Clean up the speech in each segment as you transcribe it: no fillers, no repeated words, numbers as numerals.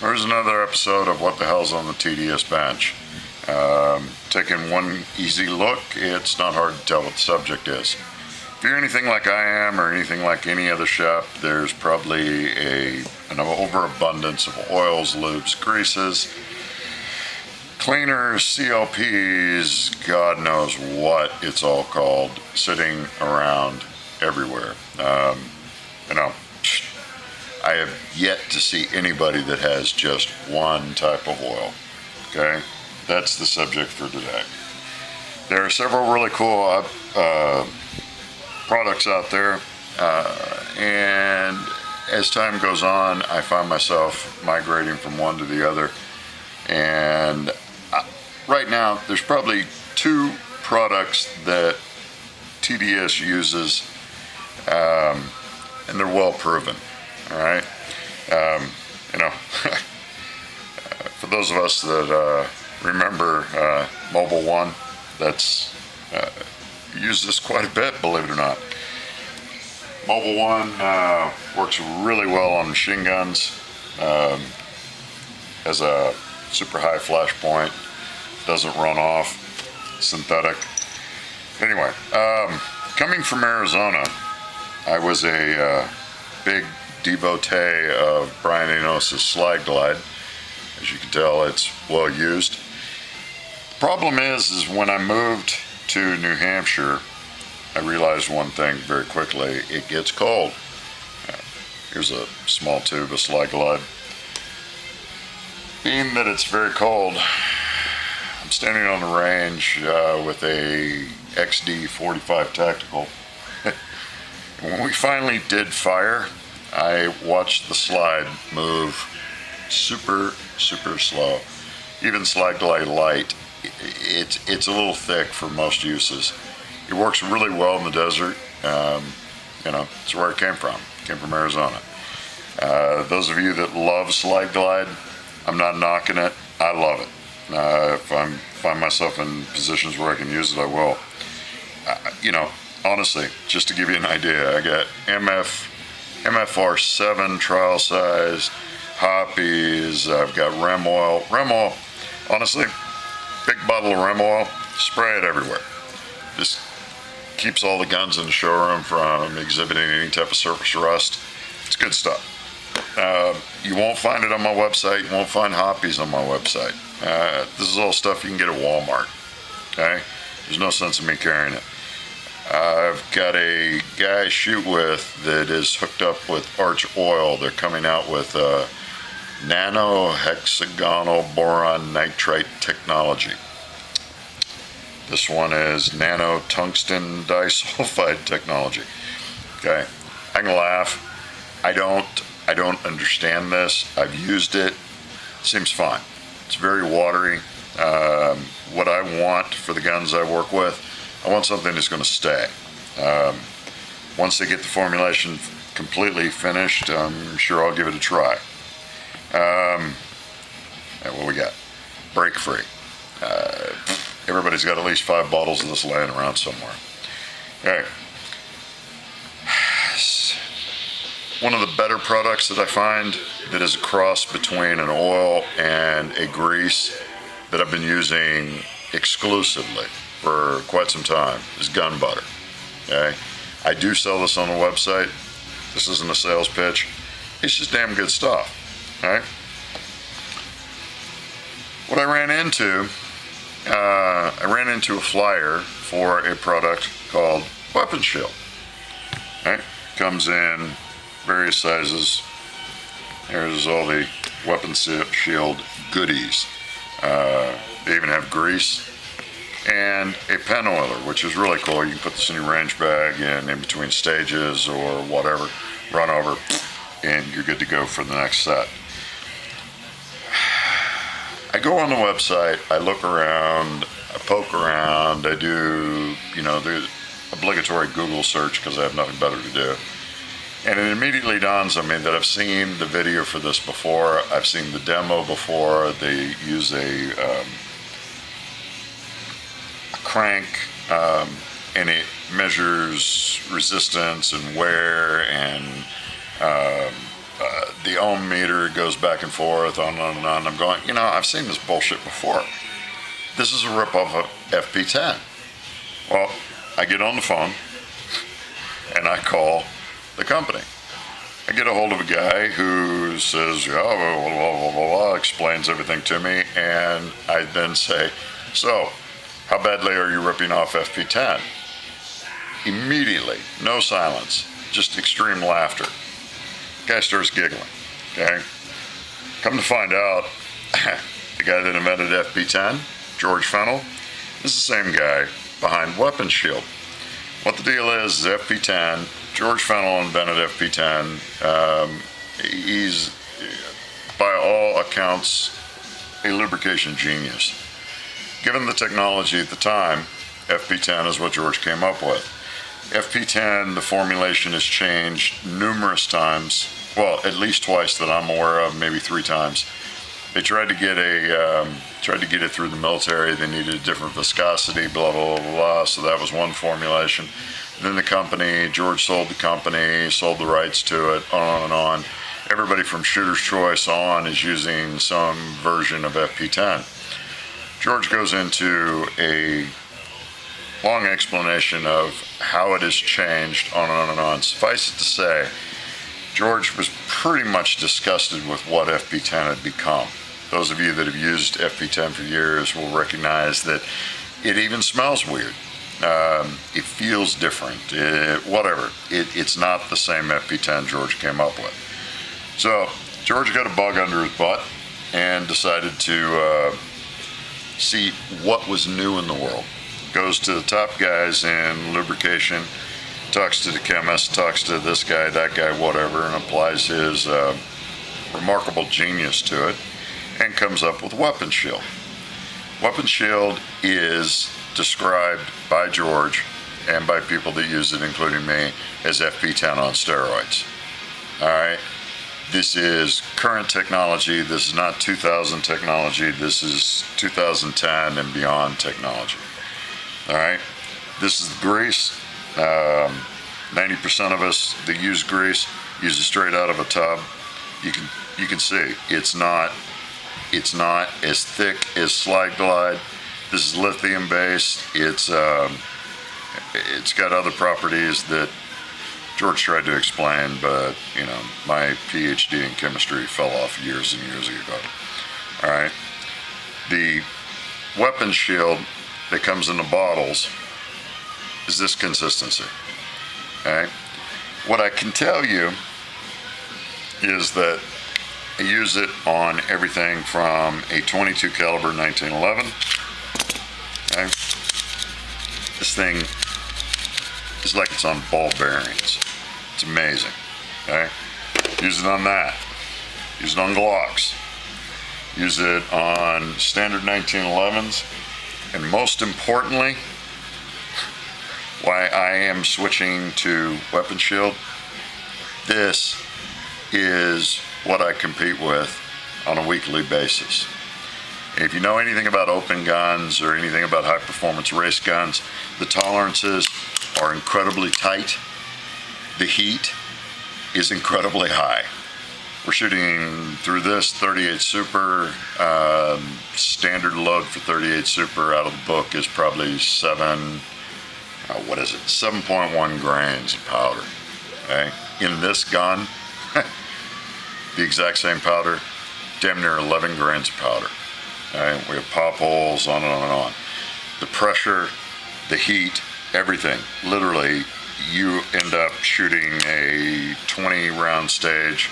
There's another episode of What the Hell's on the TDS bench. Taking one easy look, it's not hard to tell what the subject is. If you're anything like I am, or anything like any other shop, there's probably an overabundance of oils, lubes, greases, cleaners, CLPs, God knows what it's all called, sitting around everywhere. I have yet to see anybody that has just one type of oil. Okay, that's the subject for today. There are several really cool products out there, and as time goes on, I find myself migrating from one to the other. And right now, there's probably two products that TDS uses, and they're well proven. All right, for those of us that remember Mobile One, that's used this quite a bit, believe it or not. Mobile One works really well on machine guns. Has a super high flash point, doesn't run off, synthetic. Anyway, coming from Arizona, I was a big devotee of Brian Enos's Slide Glide. As you can tell, it's well used. The problem is when I moved to New Hampshire, I realized one thing very quickly: it gets cold. Here's a small tube of Slide Glide. Being that it's very cold, I'm standing on the range with a XD45 Tactical. When we finally did fire, I watched the slide move super slow. Even Slide Glide Light, it's a little thick for most uses. It works really well in the desert. It's where it came from. It came from Arizona. Those of you that love Slide Glide, I'm not knocking it. I love it. If I find myself in positions where I can use it, I will. Honestly, just to give you an idea, I got MFR7 trial size, hoppies, I've got Rem oil. Rem oil, honestly, big bottle of Rem oil, spray it everywhere. This keeps all the guns in the showroom from exhibiting any type of surface rust. It's good stuff. You won't find it on my website. You won't find hoppies on my website. This is all stuff you can get at Walmart. Okay? There's no sense in me carrying it. I've got a guy I shoot with that is hooked up with Arch Oil. They're coming out with nano hexagonal boron nitrite technology. This one is nano tungsten disulfide technology. Okay, I can laugh. I don't understand this. I've used it. Seems fine. It's very watery. What I want for the guns I work with, I want something that's going to stay. Once they get the formulation completely finished, I'm sure I'll give it a try. What we got? Break free. Everybody's got at least 5 bottles of this laying around somewhere. Okay. One of the better products that I find that is a cross between an oil and a grease that I've been using exclusively for quite some time is gun butter. Okay, I do sell this on the website. This isn't a sales pitch. It's just damn good stuff. All right. What I ran into a flyer for a product called Weapon Shield. All right, comes in various sizes. There's all the Weapon Shield goodies. They even have grease and a pen oiler, which is really cool. You can put this in your range bag and in between stages or whatever, run over, and you're good to go for the next set. I go on the website, I look around, I poke around, I do, the obligatory Google search because I have nothing better to do. And it immediately dawns on me that I've seen the video for this before. I've seen the demo before. They use a crank and it measures resistance and wear and the ohm meter goes back and forth, on and on. I'm going, I've seen this bullshit before. This is a ripoff of FP10. Well, I get on the phone and I call the company. I get a hold of a guy who says, yeah, blah, blah, blah, blah, blah, explains everything to me, and I then say, so, how badly are you ripping off FP10? Immediately, no silence, just extreme laughter. The guy starts giggling, okay? Come to find out, the guy that invented FP10, George Fennell, is the same guy behind Weapon Shield. What the deal is FP10, George Fennell invented FP10. He's, by all accounts, a lubrication genius. Given the technology at the time, FP10 is what George came up with. FP10, the formulation has changed numerous times. Well, at least twice that I'm aware of, maybe 3 times. They tried to get it through the military. They needed a different viscosity, blah, blah, blah, blah. So that was one formulation. Then the company, George sold the company, sold the rights to it, on and on. Everybody from Shooter's Choice on is using some version of FP10. George goes into a long explanation of how it has changed, on and on and on. Suffice it to say, George was pretty much disgusted with what FP10 had become. Those of you that have used FP10 for years will recognize that it even smells weird. It feels different, whatever. It's not the same FP10 George came up with. So George got a bug under his butt and decided to see what was new in the world. Goes to the top guys in lubrication, talks to the chemist, talks to this guy, that guy, whatever, and applies his remarkable genius to it and comes up with Weapon Shield. Weapon Shield is described by George and by people that use it, including me, as FP10 on steroids. All right? This is current technology. This is not 2000 technology. This is 2010 and beyond technology. All right? This is the grease. 90% of us that use grease use it straight out of a tub. You can see it's not as thick as Slide Glide. This is lithium based. It's got other properties that George tried to explain, but my PhD in chemistry fell off years and years ago. All right, the Weapon Shield that comes in the bottles is this consistency. Okay, what I can tell you is that I use it on everything from a .22 caliber 1911. Okay, this thing is like it's on ball bearings. It's amazing. Okay, use it on that. Use it on Glocks. Use it on standard 1911s, and most importantly, why I am switching to Weapon Shield. This is what I compete with on a weekly basis. If you know anything about open guns or anything about high performance race guns, the tolerances are incredibly tight. The heat is incredibly high. We're shooting through this 38 Super. Standard load for 38 Super out of the book is probably 7.1 grains of powder. Okay, in this gun, the exact same powder, damn near 11 grains of powder. Okay? We have pop holes, on and on and on. The pressure, the heat, everything. Literally, you end up shooting a 20 round stage.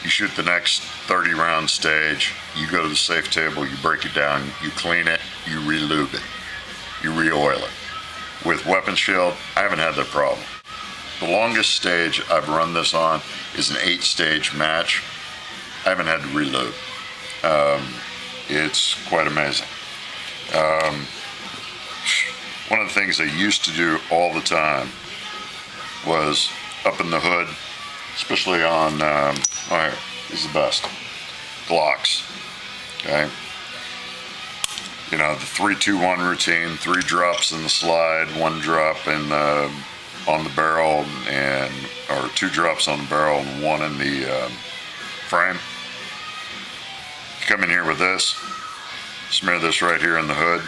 You shoot the next 30 round stage. You go to the safe table, you break it down, you clean it, you re-lube it, you re-oil it. With Weapon Shield, I haven't had that problem. The longest stage I've run this on is an 8-stage match. I haven't had to reload. It's quite amazing. One of the things I used to do all the time was up in the hood, especially on, this is the best, Glocks, okay? The 3-2-1 routine, 3 drops in the slide, 1 drop in on the barrel, or 2 drops on the barrel and 1 in the frame. You come in here with this, smear this right here in the hood.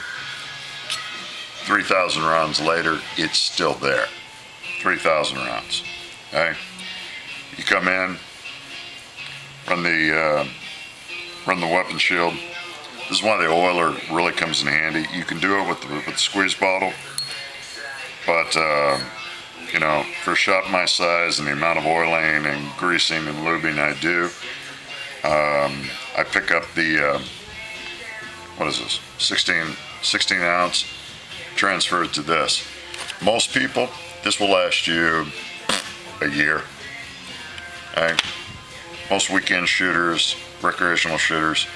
3,000 rounds later, it's still there. 3,000 rounds. Okay? You come in, run the weapon shield. This is why the oiler really comes in handy. You can do it with the squeeze bottle, but you know, for a shop my size and the amount of oiling and greasing and lubing I do, I pick up the what is this? 16 ounce. Transfer it to this. Most people, this will last you a year. Okay? Most weekend shooters, recreational shooters,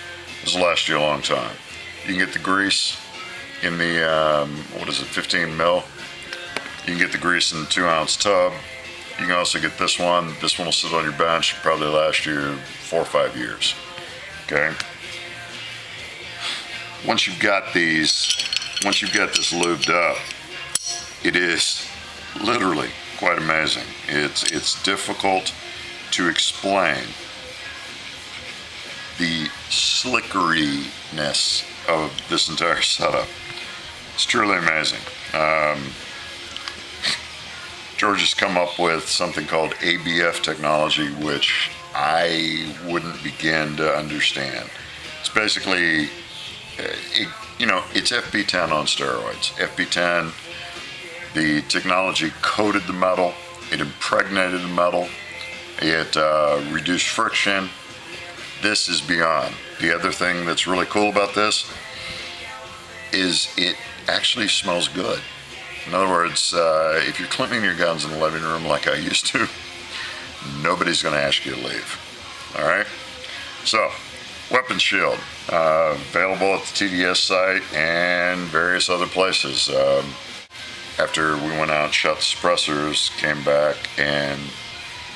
this will last you a long time. You can get the grease in the, 15 mil. You can get the grease in the 2 ounce tub. You can also get this one. This one will sit on your bench, probably last you 4 or 5 years. Okay? Once you've got this lubed up, it is literally quite amazing. It's difficult to explain the slickeriness of this entire setup. It's truly amazing. George has come up with something called ABF technology, which I wouldn't begin to understand. It's basically, it's FP10 on steroids. FP10, the technology coated the metal, it impregnated the metal, it reduced friction. This is beyond. The other thing that's really cool about this is it actually smells good. In other words, if you're cleaning your guns in the living room like I used to, nobody's going to ask you to leave. All right? So, weapon shield, available at the TDS site and various other places. After we went out and shot the suppressors, came back and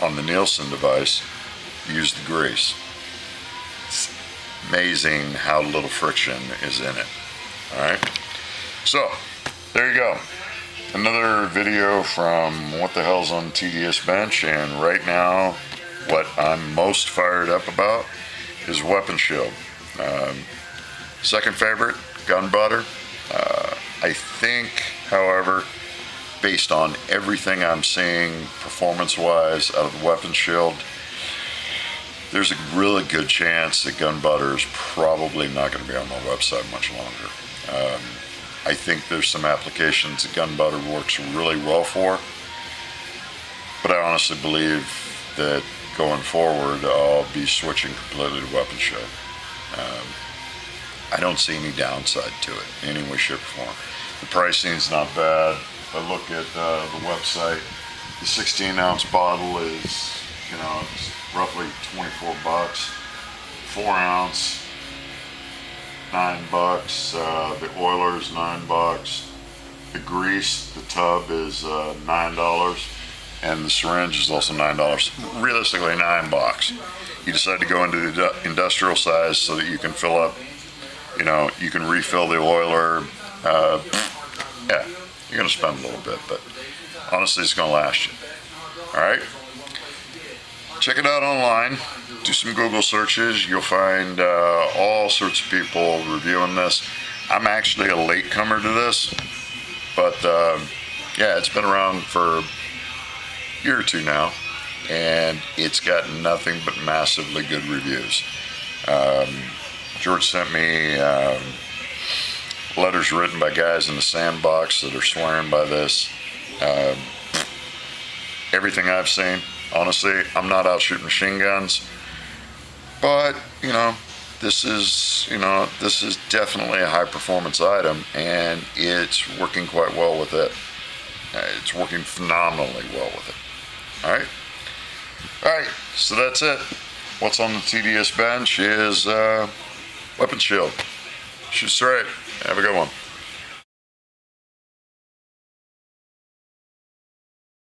on the Nielsen device, used the grease. It's amazing how little friction is in it. All right? So, there you go. Another video from What the Hell's on the TDS bench, and right now what I'm most fired up about is weapon shield. Second favorite, gun butter. I think, however, based on everything I'm seeing performance-wise out of the weapon shield, there's a really good chance that gun butter is probably not going to be on my website much longer. I think there's some applications that gun butter works really well for, but I honestly believe that going forward I'll be switching completely to weapon shield. I don't see any downside to it in any way, shape, or form. The pricing's not bad. If I look at the website, the 16 ounce bottle is, it's roughly 24 bucks. 4 ounce, $9. The oiler's $9. The grease, the tub is $9, and the syringe is also $9. Realistically, $9. You decide to go into the industrial size so that you can fill up. You can refill the oiler. Yeah, you're gonna spend a little bit, but honestly, it's gonna last you. All right. Check it out online. Do some Google searches. You'll find all sorts of people reviewing this. I'm actually a latecomer to this, but yeah, it's been around for a year or two now, and it's got nothing but massively good reviews. George sent me letters written by guys in the sandbox that are swearing by this. Everything I've seen, honestly, I'm not out shooting machine guns, but this is definitely a high performance item, and it's working quite well with it. It's working phenomenally well with it. All right, so that's it. What's on the TDS bench is weapon shield. Shoot straight. Have a good one.